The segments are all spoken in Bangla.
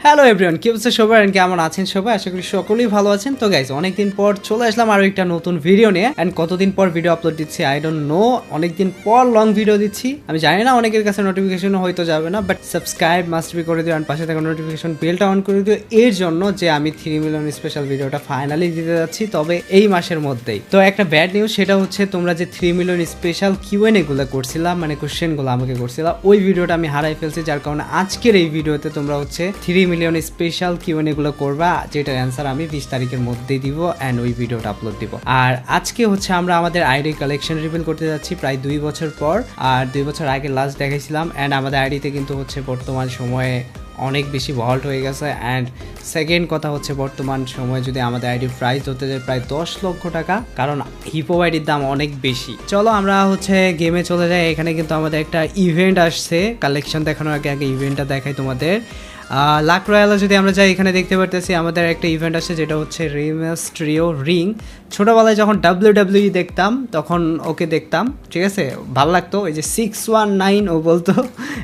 হ্যালো এভরিওয়ান, কি অবস্থা সবার? কেমন আছেন সবাই? আশা করি সকলেই ভালো আছেন। তো গাইস, অনেকদিন পর চলে আসলাম আরো একটা নতুন ভিডিও নিয়ে। এন্ড কতদিন পর ভিডিও আপলোড দিচ্ছি আই ডোন্ট নো, অনেকদিন পর লং ভিডিও দিচ্ছি। আমি জানি না অনেকের কাছে নোটিফিকেশন হয়তো যাবে না, বাট সাবস্ক্রাইব মাস্ট বি করে দিও এন্ড পাশে থাকা নোটিফিকেশন বেলটা অন করে দিও এর জন্য যে আমি 3 মিলিয়ন স্পেশাল ভিডিওটা ফাইনালি দিতে যাচ্ছি, তবে এই মাসের মধ্যেই। তো একটা ব্যাড নিউজ, সেটা হচ্ছে তোমরা যে 3 মিলিয়ন স্পেশাল কিউএনএ গুলো করছিলাম, মানে কোশ্চেনগুলো আমাকে করছিলাম, ওই ভিডিওটা আমি হারাই ফেলছি। যার কারণে আজকের এই ভিডিওতে তোমরা হচ্ছে 3 মিলিয়ন স্পেশাল কিউএনএ গুলো করবা, যেটার অ্যান্সার আমি 20 তারিখের মধ্যেই দিব অ্যান্ড ওই ভিডিওটা আপলোড দিব। আর আজকে হচ্ছে আমরা আমাদের আইডি কালেকশন রিভিল করতে যাচ্ছি প্রায় 2 বছর পর। আর 2 বছর আগে লাস্ট দেখাইছিলাম অ্যান্ড আমাদের আইডিতে কিন্তু হচ্ছে বর্তমান সময়ে অনেক বেশি ভল্ট হয়ে গেছে। অ্যান্ড সেকেন্ড কথা হচ্ছে বর্তমান সময়ে যদি আমাদের আইডি প্রাইস হতে যায় প্রায় 10 লক্ষ টাকা, কারণ হিপো আইডির দাম অনেক বেশি। চলো আমরা হচ্ছে গেমে চলে যাই। এখানে কিন্তু আমাদের একটা ইভেন্ট আসছে, কালেকশন দেখানোর আগে আগে ইভেন্টটা দেখাই তোমাদের। লাক রয়্যালে যদি আমরা যাই, এখানে দেখতে পারতেছি আমাদের একটা ইভেন্ট আসছে, যেটা হচ্ছে রিমাস্ট্রিও রিং। ছোটোবেলায় যখন WWE দেখতাম তখন ওকে দেখতাম, ঠিক আছে, ভালো লাগতো। ওই যে 619 ও বলতো,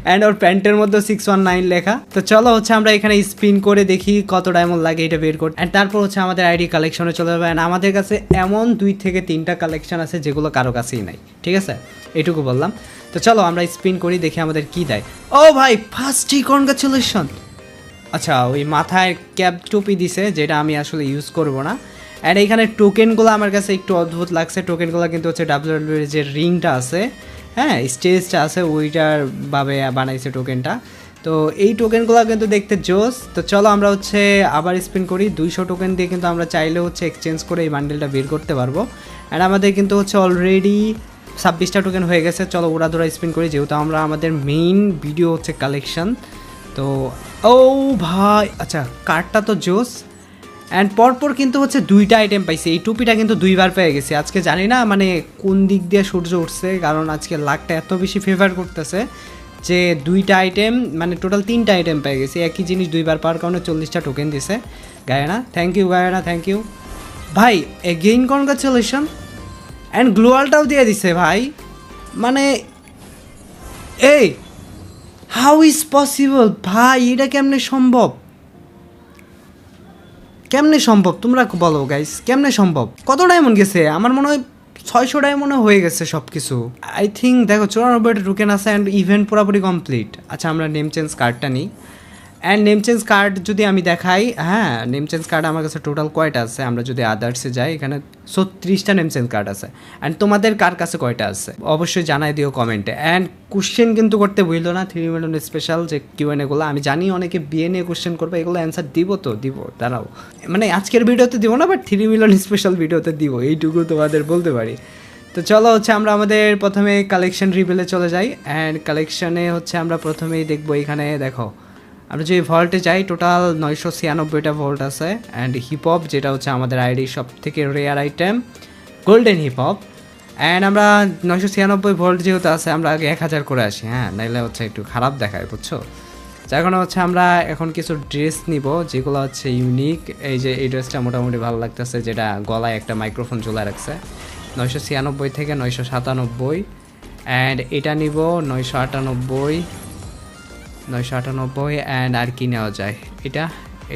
অ্যান্ড ওর প্যান্টের মধ্যে 619 লেখা। তো চলো হচ্ছে আমরা এখানে স্পিন করে দেখি কত ডায়মন্ড লাগে এটা বের করতে। অ্যান্ড তারপর হচ্ছে আমাদের আইডি কালেকশনে চলে যাবে। অ্যান্ড আমাদের কাছে এমন 2 থেকে 3টা কালেকশন আছে যেগুলো কারো কাছেই নাই, ঠিক আছে, এটুকু বললাম। তো চলো আমরা স্পিন করি, দেখি আমাদের কি দেয়। ও ভাই, ফার্স্টই কনগ্রাচুলেশন। আচ্ছা, ওই মাথায় ক্যাপ টুপি দিছে, যেটা আমি আসলে ইউজ করব না। অ্যান্ড এইখানে টোকেনগুলো আমার কাছে একটু অদ্ভুত লাগছে। টোকেনগুলো কিন্তু হচ্ছে WWE যে রিংটা আছে, হ্যাঁ, স্টেজটা আছে, ওইটার ভাবে বানাইছে টোকেনটা। তো এই টোকেনগুলো কিন্তু দেখতে জোস। তো চলো আমরা হচ্ছে আবার স্পিন করি। 200 টোকেন দিয়ে কিন্তু আমরা চাইলে হচ্ছে এক্সচেঞ্জ করে এই বান্ডেলটা বের করতে পারবো। অ্যান্ড আমাদের কিন্তু হচ্ছে অলরেডি 26টা টোকেন হয়ে গেছে। চলো ওরা ধরা স্পিন করি, যেহেতু আমরা আমাদের মেইন ভিডিও হচ্ছে কালেকশন। তো ও ভাই, আচ্ছা, কার্ডটা তো জোস। অ্যান্ড পরপর কিন্তু হচ্ছে 2টা আইটেম পাইছি। এই টুপিটা কিন্তু 2বার পেয়ে গেছি আজকে। জানি না মানে কোন দিক দিয়ে সূর্য উঠছে, কারণ আজকে লাকটা এত বেশি ফেভার করতেছে যে 2টা আইটেম, মানে টোটাল 3টা আইটেম পেয়ে গেছি। একই জিনিস 2বার পাওয়ার কারণে 40টা টোকেন দিছে Guyana. Thank you Guyana, thank you ভাই। Again congratulation. অ্যান্ড গ্লোয়ালটাও দিয়ে দিছে ভাই, মানে এই হাউ ইজ পসিবল ভাই? এটা কেমনে সম্ভব? কেমনে সম্ভব তোমরা বলো গাইস, কেমনে সম্ভব? কত ডায়মন্ড গেছে? আমার মনে হয় 600 ডায়মন্ডও হয়ে গেছে সব কিছু আই থিঙ্ক। দেখো 94টা টোকেন আছে অ্যান্ড ইভেন্ট পুরোপুরি কমপ্লিট। আচ্ছা, আমরা নেম চেঞ্জ কার্ডটা নিই। অ্যান্ড নেম চেঞ্জ কার্ড যদি আমি দেখাই, হ্যাঁ, নেম চেঞ্জ কার্ড আমার কাছে টোটাল কয়টা আছে? আমরা যদি আদার্সে যাই, এখানে 36টা নেম চেঞ্জ কার্ড আছে। অ্যান্ড তোমাদের কার কাছে কয়টা আছে অবশ্যই জানাই দিও কমেন্টে। অ্যান্ড কোশ্চেন কিন্তু করতে ভুলো না, 3 মিলিয়ন স্পেশাল যে কিউএনএগুলো। আমি জানি অনেকে বিয়ে নিয়ে কোশ্চেন করবে, এগুলো অ্যান্সার দিব, তো দিব, দাঁড়াও, মানে আজকের ভিডিওতে দিব না, বাট 3 মিলিয়ন স্পেশাল ভিডিওতে দিব, এইটুকু তোমাদের বলতে পারি। তো চলো হচ্ছে আমরা আমাদের প্রথমে কালেকশন রিভিলে চলে যাই। অ্যান্ড কালেকশনে হচ্ছে আমরা প্রথমেই দেখবো, এখানে দেখো আমরা যে ভল্টে যাই, টোটাল 996টা ভল্ট আছে। অ্যান্ড হিপহপ, যেটা হচ্ছে আমাদের আইডি সব থেকে rare item, golden hip hop. And আমরা 996 ভল্ট যেহেতু আছে, আমরা আগে 1000 করে আসি, হ্যাঁ, নাইলে হচ্ছে একটু খারাপ দেখায়, বুঝছো। যার কারণে হচ্ছে আমরা এখন কিছু ড্রেস নিব যেগুলো হচ্ছে ইউনিক। এই যে এই ড্রেসটা মোটামুটি ভালো লাগতেছে, যেটা গলায় একটা মাইক্রোফোন ঝোলা রাখছে। 996 থেকে 997। অ্যান্ড এটা নিব 998। অ্যান্ড আর কি নেওয়া যায়? এটা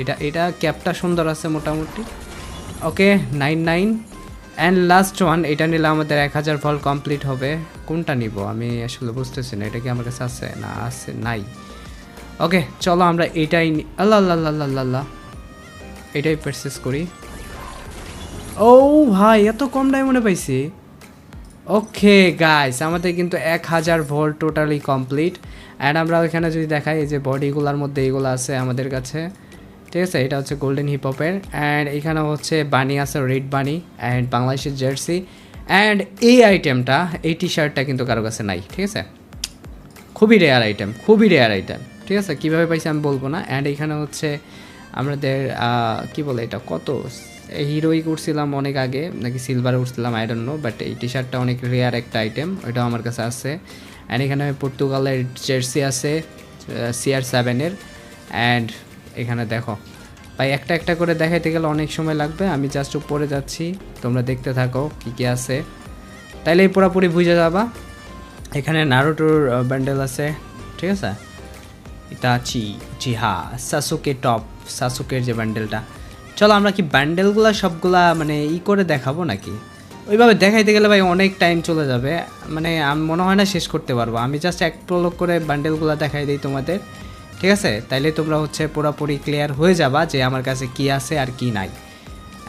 এটা এটা ক্যাপটা সুন্দর আছে মোটামুটি, ওকে 99। অ্যান্ড লাস্ট ওয়ান, এটা নিলে আমাদের 1000 ভল্ট কমপ্লিট হবে। কোনটা নিব আমি আসলে বুঝতেছি না, এটা কি আমার কাছে আছে না আছে নাই। ওকে চলো আমরা এটাই আল্লাহ আল্লাহ আল্লাহ আল্লাহ এটাই পারচেস করি। ও ভাই, এত কম ডায়মন্ডে পাইছি। ওকে গাইস, আমাদের কিন্তু 1000 ভোল্ট টোটালি কমপ্লিট। অ্যান্ড আমরা ওইখানে যদি দেখাই, এই যে বডিগুলোর মধ্যে এইগুলো আছে আমাদের কাছে, ঠিক আছে, এটা হচ্ছে গোল্ডেন হিপহপের। অ্যান্ড এখানে হচ্ছে বানি আছে, রেড বানি, অ্যান্ড বাংলাদেশের জার্সি। অ্যান্ড এই আইটেমটা, এই টি শার্টটা কিন্তু কারো কাছে নাই, ঠিক আছে, খুবই রেয়ার আইটেম, খুবই রেয়ার আইটেম, ঠিক আছে, কীভাবে পাইছি আমি বলবো না। অ্যান্ড এখানে হচ্ছে আমাদের কি বলে এটা, কত হিরোই উঠছিলাম অনেক আগে, নাকি সিলভারে উঠছিলাম আই ডোন্ট নো, বাট এই টি শার্টটা অনেক রেয়ার একটা আইটেম, ওইটাও আমার কাছে আছে। অ্যান্ড এখানে পর্তুগালের জার্সি আছে CR7-এর। অ্যান্ড এখানে দেখো ভাই, একটা একটা করে দেখাইতে গেলে অনেক সময় লাগবে, আমি জাস্ট উপরে যাচ্ছি, তোমরা দেখতে থাকো কী কী আছে, তাইলে পুরোপুরি বুঝে যাবা। এখানে নারুটোর ব্যান্ডেল আছে, ঠিক আছে, ইতাচি জি হ্যাঁ, সাসুকে টপ, সাসুকের যে বান্ডেলটা। চলো আমরা কি বান্ডেলগুলো সবগুলা মানে করে দেখাবো নাকি? ওইভাবে দেখাইতে গেলে ভাই অনেক টাইম চলে যাবে, মানে আমি মনে হয় না শেষ করতে পারবো। আমি জাস্ট এক প্রলোগ করে বান্ডেলগুলো দেখাই দিই তোমাদের, ঠিক আছে? তাইলে তোমরা পুরোপুরি ক্লিয়ার হয়ে যাবা যে আমার কাছে কি আছে আর কি নাই,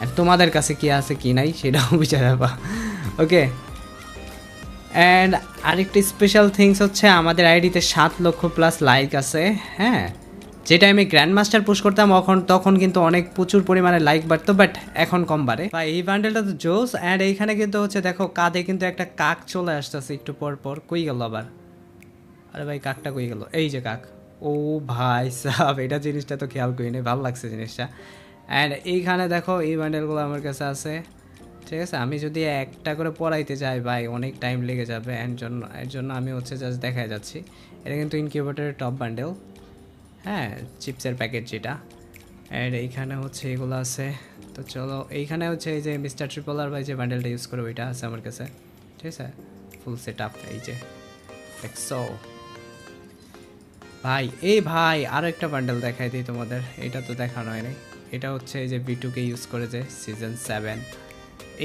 আর তোমাদের কাছে কি আছে কি নাই সেটাও বুঝে যাবা। ওকে, অ্যান্ড আরেকটি স্পেশাল থিংস হচ্ছে আমাদের আইডিতে 7 লক্ষ প্লাস লাইক আছে। হ্যাঁ, যে টাইমে গ্র্যান্ড মাস্টার পুশ করতাম তখন কিন্তু অনেক প্রচুর পরিমাণে লাইক বাড়তো, বাট এখন কম বাড়ে। বা এই বান্ডেলটা তো জোস। অ্যান্ড এইখানে কিন্তু দেখো কাঁধে কিন্তু একটা কাক চলে আসতেছে একটু পর পর। কই গেল আবার? আরে ভাই কাকটা কই গেল? এই যে কাক। ও ভাই সাব, এটা জিনিসটা তো খেয়াল করি নি, ভালো লাগছে জিনিসটা। অ্যান্ড এইখানে দেখো এই বান্ডেলগুলো আমার কাছে আছে, ঠিক আছে? আমি যদি একটা করে পড়াইতে যাই ভাই অনেক টাইম লেগে যাবে, এর জন্য আমি জাস্ট দেখাই যাচ্ছি। এটা কিন্তু ইনকিউবেটরের টপ বান্ডেল, হ্যাঁ, চিপসের প্যাকেট যেটা। অ্যান্ড এইখানে এগুলো আছে। তো চলো এইখানে এই যে মিস্টার ট্রিপলার ভাই যে বান্ডেলটা ইউজ করে ওইটা আছে আমার কাছে, ঠিক আছে? ফুল সেট আপ, এই যে দেখছো ভাই। এই ভাই আরও একটা বান্ডেল দেখাই দিই তোমাদের, এটা তো দেখানো হয়নি। এটা এই যে V2কে ইউজ করে যে সিজন 7,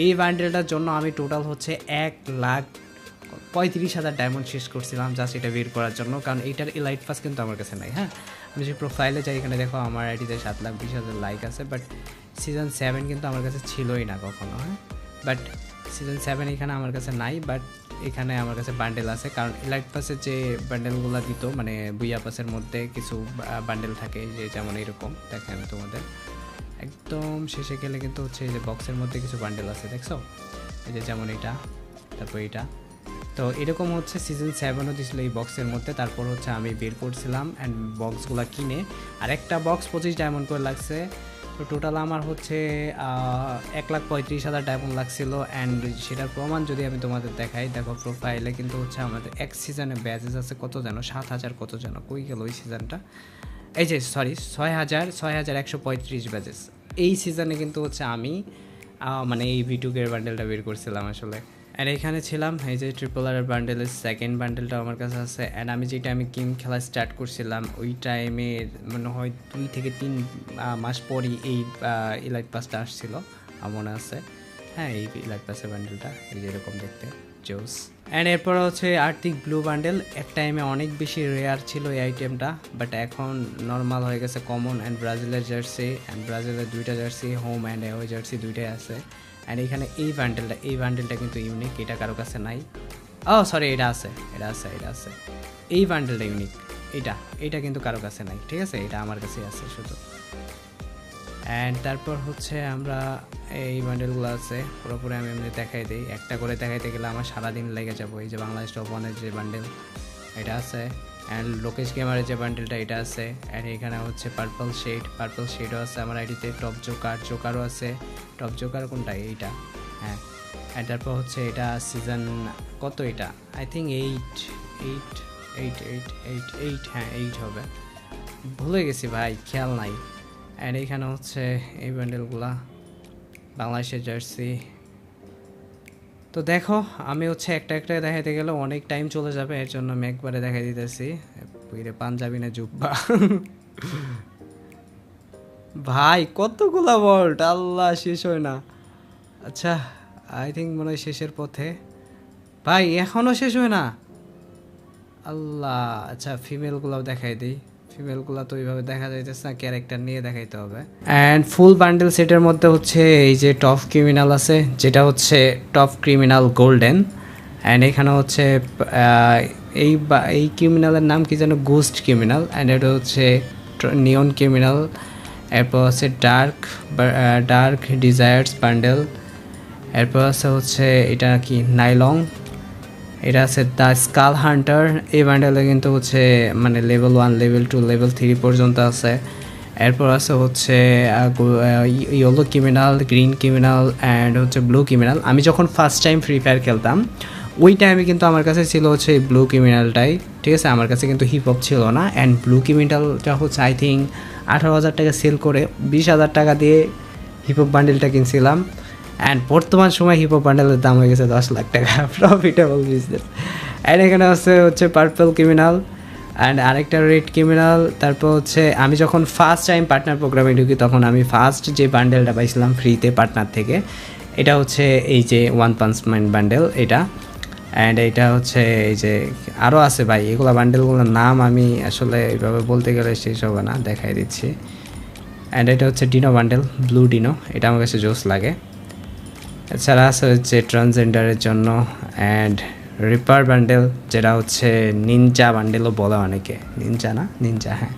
এই বান্ডেলটার জন্য আমি টোটাল 1,35,000 ডায়মন্ড শেষ করছিলাম জাস্ট এটা বের করার জন্য, কারণ এইটার এলাইট পাস কিন্তু আমার কাছে নাই। হ্যাঁ, আমি যে প্রোফাইলে যাই এখানে দেখো আমার আইডিতে 7,20,000 লাইক আছে, বাট সিজন 7 কিন্তু আমার কাছে ছিলই না কখনো। হ্যাঁ, বাট সিজন 7 এখানে আমার কাছে নাই, বাট এখানে আমার কাছে বান্ডেল আছে, কারণ এলাইট পাসের যে বান্ডেলগুলো দিত, মানে বুইয়া পাসের মধ্যে কিছু বান্ডেল থাকে যে যেমন এরকম দেখে আমি তোমাদের একদম শেষে গেলে কিন্তু এই যে বক্সের মধ্যে কিছু বান্ডেল আছে, দেখছো? এই যে যেমন এটা, তারপর এটা। তো এরকম সিজন 7ও দিয়েছিল এই বক্সের মধ্যে, তারপর আমি বের করছিলাম অ্যান্ড বক্সগুলো কিনে। আর একটা বক্স 25 ডায়মন্ড করে লাগছে। তো টোটাল আমার 1,35,000 ডায়মন্ড লাগছিল। অ্যান্ড সেটার প্রমাণ যদি আমি তোমাদের দেখাই, দেখো প্রোফাইলে কিন্তু আমাদের এক সিজনে ব্যাচেস আছে কত যেন, 7,000 কত যেন, কই গেল ওই সিজনটা? এই যে সরি, 6,135 ব্যাচেস এই সিজনে কিন্তু আমি মানে এই V2 বান্ডেলটা বের করছিলাম আসলে। অ্যান্ড এখানে ছিলাম এই যে ট্রিপলার বান্ডেলের সেকেন্ড বান্ডেলটা আমার কাছে আছে। অ্যান্ড আমি যে টাইমে গেম খেলা স্টার্ট করছিলাম ওই টাইমে মনে হয় 2 থেকে 3 মাস পরই এই ইলাইট পাসটা আসছিল, আমার মনে আছে। হ্যাঁ, এই ইলাইট পাসের বান্ডেলটা এই যে এরকম দেখতে জোস। অ্যান্ড এরপর আর্থিক ব্লু বান্ডেল। এক টাইমে অনেক বেশি রেয়ার ছিল এই আইটেমটা, বাট এখন নর্মাল হয়ে গেছে কমন। অ্যান্ড ব্রাজিলের জার্সি, অ্যান্ড ব্রাজিলের 2টা jersey, home and away jersey 2টাই আছে। অ্যান্ড এখানে এই বান্ডেলটা কিন্তু ইউনিক, এটা কারো কাছে নাই। ও সরি, এটা আছে। এই বান্ডেলটা ইউনিক, এটা কিন্তু কারো কাছে নাই, ঠিক আছে? এটা আমার কাছেই আছে শুধু। অ্যান্ড তারপর আমরা এই বান্ডেলগুলো আছে পুরোপুরি আমি এমনি দেখাই দিই। একটা করে দেখাইতে গেলে আমার সারাদিন লেগে যাবো। এই যে বাংলাদেশ টপ 1-এর যে বান্ডেল এটা আছে, অ্যান্ড লোকেশ গেমারের যে বান্ডেলটা এটা আছে। অ্যান্ড এখানে পার্পল শেডও আছে আমার আইডিতে। টপ জোকারও আছে। টপ জোকার কোনটা? এইটা, হ্যাঁ। অ্যান্ড তারপর এটা সিজন কত? এটা আই থিঙ্ক 8, হ্যাঁ 8 হবে, ভুলে গেছি ভাই, খেয়াল নাই। অ্যান্ড এইখানে এই ব্যান্ডেলগুলা বাংলাদেশের জার্সি। তো দেখো আমি একটা দেখাইতে গেলে অনেক টাইম চলে যাবে, এর জন্য আমি একবারে দেখাই দিতেছি। পাঞ্জাবি না জুব্বা ভাই কতগুলা বল্ট, আল্লাহ শেষ হয় না। আচ্ছা, আই থিঙ্ক মনে হয় শেষের পথে। ভাই এখনও শেষ হয় না, আল্লাহ। আচ্ছা, ফিমেলগুলাও দেখাই দিই। ফিমেলগুলো তো এইভাবে দেখা যাইতেছে না, ক্যারেক্টার নিয়ে দেখাইতে হবে। অ্যান্ড ফুল বান্ডেল সেটের মধ্যে এই যে টপ ক্রিমিনাল আছে, যেটা টপ ক্রিমিনাল গোল্ডেন। অ্যান্ড এখানে এই ক্রিমিনালের নাম কি যেন, গোস্ট ক্রিমিনাল। অ্যান্ড এটা নিয়ন ক্রিমিনাল। এরপর ডার্ক ডিজায়ার্স বান্ডেল। এরপর এটা কি নাইলং। এটা আছে দ্য স্কাল হান্টার। এই বান্ডেলে কিন্তু মানে লেভেল 1, লেভেল 2, লেভেল 3 পর্যন্ত আছে। এরপর আছে yellow criminal, green criminal and blue criminal. আমি যখন ফার্স্ট টাইম ফ্রি ফায়ার খেলতাম ওই টাইমে কিন্তু আমার কাছে ছিল এই ব্লু ক্রিমিনালটাই, ঠিক আছে? আমার কাছে কিন্তু হিপ হপ ছিল না। অ্যান্ড ব্লু ক্রিমিনালটা আই থিঙ্ক 18,000 টাকা সেল করে 20,000 টাকা দিয়ে হিপ হপ বান্ডেলটা কিনছিলাম। অ্যান্ড বর্তমান সময় হিপ হপ বান্ডেলের দাম হয়ে গেছে 10 লাখ টাকা, প্রফিটেবল বিজনেস। অ্যান্ড এখানে পার্পল ক্রিমিনাল। অ্যান্ড আরেকটা রেড ক্রিমিনাল। তারপর হচ্ছে আমি যখন ফার্স্ট টাইম পার্টনার প্রোগ্রামে ঢুকি তখন আমি ফার্স্ট যে বান্ডেলটা পাইছিলাম ফ্রিতে পার্টনার থেকে, এটা হচ্ছে এই যে ওয়ান পাঞ্চ ম্যান বান্ডেল এটা। অ্যান্ড এটা হচ্ছে এই যে আরও আছে ভাই, এগুলো বান্ডেলগুলোর নাম আমি আসলে এইভাবে বলতে গেলে শেষ হবে না, দেখাই দিচ্ছি। অ্যান্ড এটা হচ্ছে ডিনো বান্ডেল, ব্লু ডিনো, এটা আমার কাছে জোস লাগে। এছাড়া আছে হচ্ছে ট্রান্সজেন্ডারের জন্য অ্যান্ড রিপার বান্ডেল, যেটা হচ্ছে নিনজা বান্ডেলও বলে অনেকে, নিনজা না নিনজা, হ্যাঁ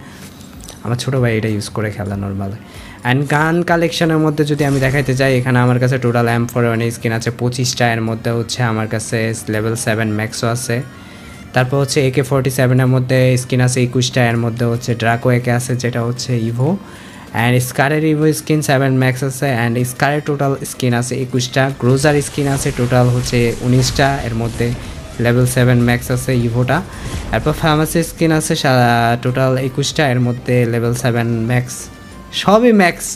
আমার ছোটো ভাই এটা ইউজ করে খেলা নর্মালি। অ্যান্ড গান কালেকশনের মধ্যে যদি আমি দেখাইতে চাই, এখানে আমার কাছে টোটাল M4 স্কিন আছে 25টা, এর মধ্যে হচ্ছে আমার কাছে লেভেল 7 ম্যাক্সও আছে। তারপর হচ্ছে AK-47 মধ্যে স্কিন আছে 21টা, এর মধ্যে হচ্ছে ড্রাকো একে আছে যেটা হচ্ছে ইভো। অ্যান্ড স্কারের ইভো স্কিন 7 ম্যাক্স আছে, অ্যান্ড স্কারের টোটাল স্কিন আছে 21টা। গ্রোজার স্কিন আছে টোটাল হচ্ছে 19টা, এর মধ্যে লেভেল 7 ম্যাক্স আছে ইভোটা। তারপর ফার্মাসি স্কিন আছে টোটাল 21টা, এর মধ্যে লেভেল 7 ম্যাক্স, সবই ম্যাক্স।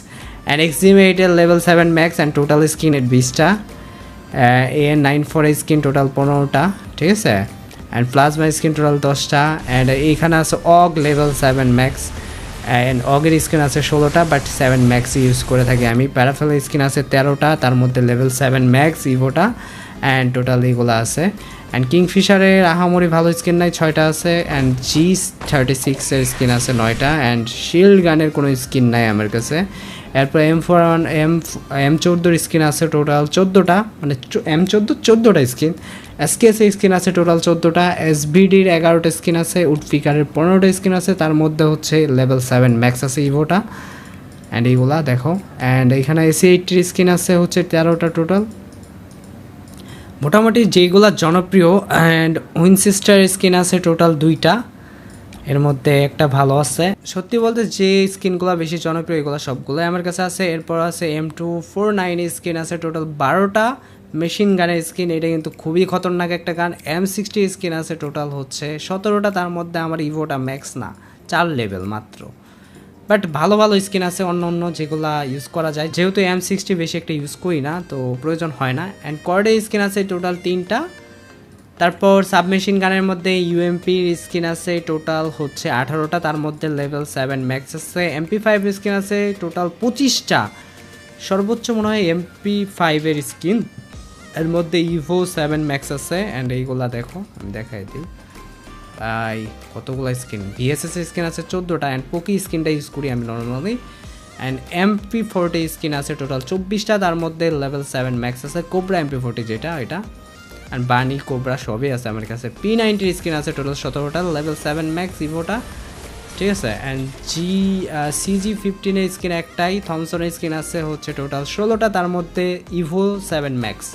অ্যান্ড এক্সিমেটের level 7 max and total skin 20টা। AN-94 স্কিন টোটাল 15টা, ঠিক আছে। অ্যান্ড প্লাজমা স্কিন টোটাল 10টা। অ্যান্ড এইখানে আছে অগ লেভেল 7 ম্যাক্স, অ্যান্ড অগের স্কিন আছে 16টা, বাট 7 ম্যাক্স ইউজ করে থাকি আমি। প্যারাফেল স্কিন আছে 13টা, তার মধ্যে লেভেল 7 ম্যাক্স ইভোটা, অ্যান্ড টোটাল এগুলো আছে। অ্যান্ড কিংফিশারের আহামরি ভালো স্কিন নাই, 6টা আছে। অ্যান্ড G36 এর স্কিন আছে 9টা। অ্যান্ড শিল্ড গানের কোনো স্কিন নাই আমার কাছে। এরপর M14 স্কিন আছে টোটাল 14টা, মানে M14 14টা স্কিন। SKS স্কিন আছে টোটাল 14টা। SBDর 11টা স্কিন আছে। উডপিকারের 15টা স্কিন আছে, তার মধ্যে হচ্ছে লেভেল 7 ম্যাক্স আছে ইভোটা। অ্যান্ড এইগুলা দেখো। অ্যান্ড এখানে AC-80 স্কিন আছে হচ্ছে 13টা টোটাল। মোটামুটি যেগুলা জনপ্রিয়। অ্যান্ড উইনচেস্টার স্কিন আছে টোটাল 2টা, এর মধ্যে একটা ভালো আছে। সত্যি বলতে যে স্কিনগুলো বেশি জনপ্রিয় এগুলো সবগুলোই আমার কাছে আছে। এরপর আছে M249 স্কিন আছে টোটাল 12টা। মেশিন গানের স্কিন, এটা কিন্তু খুবই খতরনাক একটা গান। M60 স্কিন আছে টোটাল হচ্ছে 17টা, তার মধ্যে আমার ইভোটা ম্যাক্স না, 4 লেভেল মাত্র। বাট ভালো ভালো স্কিন আছে অন্য অন্য যেগুলো ইউজ করা যায়, যেহেতু M60 বেশি একটা ইউজ করি না তো প্রয়োজন হয় না। অ্যান্ড কর্ডের স্কিন আছে টোটাল 3টা। তারপর সাবমেশিন গানের মধ্যে UMPর স্কিন আছে টোটাল হচ্ছে 18টা, তার মধ্যে লেভেল 7 ম্যাক্স আছে। MP5 স্কিন আছে টোটাল 25টা, সর্বোচ্চ মনে হয় MP5 এর স্কিন। এর মধ্যে ইভো 7 ম্যাক্স আছে। অ্যান্ড এইগুলা দেখো, আমি দেখাই দিই ভাই কতগুলো স্কিন। VSS স্কিন আছে 14টা। অ্যান্ড পোকি স্কিনটা ইউজ করি আমি নর্মালি। অ্যান্ড MP40 স্কিন আছে টোটাল 24টা, তার মধ্যে লেভেল 7 ম্যাক্স আছে। কোবরা MP40 যেটা এটা, অ্যান্ড বানি কোবরা সবই আছে আমার কাছে। P90 স্কিন আছে টোটাল 17টা, লেভেল 7 ম্যাক্স ইভোটা, ঠিক আছে। অ্যান্ড CG15 এর স্কিন একটাই। থমসনের স্কিন আছে হচ্ছে টোটাল 16টা, তার মধ্যে ইভো 7 ম্যাক্স,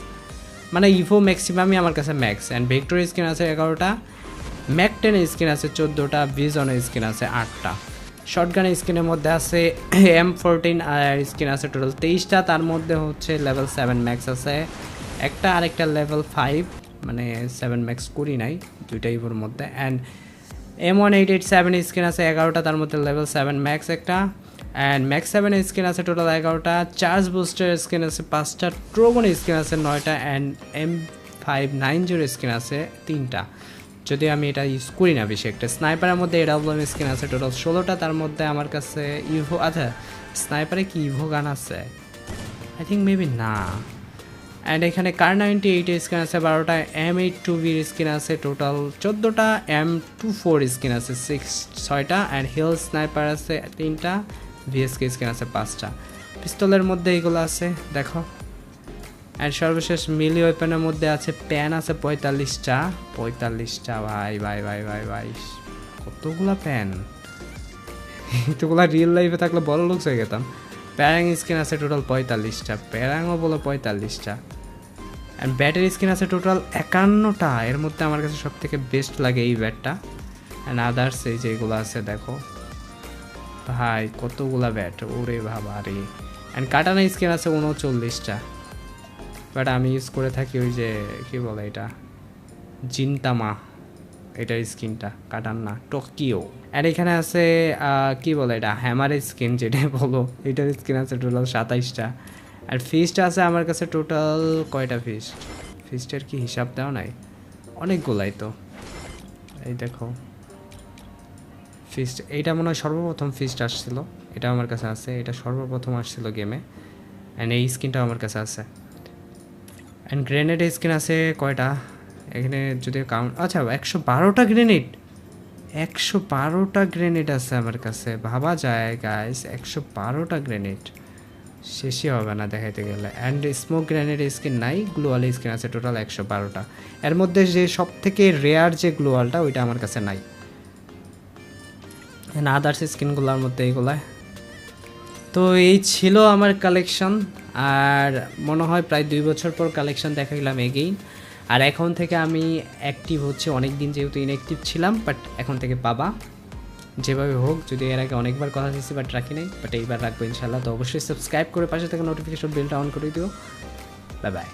মানে ইভো ম্যাক্সিমামই আমার কাছে ম্যাক্স। অ্যান্ড ভিক্টোরিয়া স্কিন আছে 11টা। ম্যাক-10 স্কিন আছে 14টা। ভিজনের স্কিন আছে 8টা। শর্টগানের স্কিনের মধ্যে আছে M14 আর স্কিন আছে টোটাল 23টা, তার মধ্যে হচ্ছে লেভেল 7 ম্যাক্স আছে একটা, আরেকটা লেভেল 5, মানে 7 ম্যাক্স করি নাই, দুইটা ইভোর মধ্যে। অ্যান্ড M1887 স্কিন আছে 11টা, তার মধ্যে লেভেল 7 ম্যাক্স একটা। অ্যান্ড ম্যাক্স 7 স্কিন আছে টোটাল 11টা। চার্জ বুস্টার স্কিন আছে 5টা। ট্রোবন স্কিন আছে 9টা। অ্যান্ড M590 স্কিন আছে 3টা, যদি আমি এটা ইউজ করি না বেশি একটা। স্নাইপারের মধ্যে AWM স্কিন আছে টোটাল 16টা, তার মধ্যে আমার কাছে ইভো, আচ্ছা স্নাইপারে কি ইভো গান আছে আই থিঙ্ক, মেবি না। অ্যান্ড এখানে কার98 স্কিন আছে 12টা। M82V স্কিন আছে টোটাল 14টা। M24 স্কিন আছে 6টা। অ্যান্ড হিল স্নাইপার আছে 3টা। VSK স্কিন আছে 5টা। পিস্তলের মধ্যে এগুলো আছে দেখো। অ্যান্ড সর্বশেষ মিলি ওয়েপনের মধ্যে আছে প্যান আছে 45টা। ভাই ভাই ভাই ভাই ভাই কতগুলা প্যান, এতগুলা রিয়েল লাইফে থাকলে বড় লোক হয়ে গেতাম। প্যারাং স্কিন আছে টোটাল 45টা, প্যারাংও বলো 45টা। অ্যান্ড ব্যাটের স্কিন আছে টোটাল 51টা, এর মধ্যে আমার কাছে সব থেকে বেস্ট লাগে এই ব্যাটটা। অ্যান্ড আদার্স এই যে এগুলো আছে দেখো ভাই কতগুলা ব্যাট, ওরে বাবা রে। অ্যান্ড কাটানা স্কিন আছে 39টা, বাট আমি ইউজ করে থাকি ওই যে কী বলে এটা, জিনতামা, এটার স্কিনটা, কাটান না, টোকিও। আর এখানে আছে কি বলে এটা, হ্যামারের স্কিন যেটা বলো, এটার স্কিন আছে টোটাল 27টা। আর ফিস্ট আছে আমার কাছে টোটাল কয়টা ফিস্টের কি হিসাব দেওয়া নাই, অনেকগুলাই তো। এই দেখো ফিস্ট এইটা মনে হয় সর্বপ্রথম ফিস্ট আসছিল, এটা আমার কাছে আছে, এটা সর্বপ্রথম আসছিল গেমে। অ্যান্ড এই স্কিনটাও আমার কাছে আছে। অ্যান্ড গ্রেনেড স্কিন আছে কয়টা এখানে যদি কাউন্ট, আচ্ছা 112টা গ্রেনেড, 112টা গ্রেনেড আছে আমার কাছে, ভাবা যায় গাইস 112টা গ্রেনেড শেষই হবে না দেখাইতে গেলে। অ্যান্ড স্মোক গ্রেনেড স্কিন নাই, গ্লোয়াল স্কিন আছে টোটাল 112টা। এর মধ্যে যে সব থেকে রেয়ার যে গ্লোয়ালটা ওইটা আমার কাছে নাই। অ্যান্ড আদার্স স্কিনগুলোর মধ্যে এইগুলা। তো এই ছিল আমার কালেকশন, আর মনে হয় প্রায় 2 বছর পর কালেকশন দেখা গেলাম এগেইন। আর এখন থেকে আমি অ্যাক্টিভ হচ্ছে, অনেক দিন যেহেতু ইনঅ্যাক্টিভ ছিলাম, বাট এখন থেকে পাবা যেভাবে হোক। যদি এর আগে অনেকবার কথা দিয়েছি বাট রাখি নাই, বাট এইবার রাখবো ইনশাল্লাহ। তো অবশ্যই সাবস্ক্রাইব করে পাশে থেকে নোটিফিকেশন বেলটা অন করে দিও। Bye bye.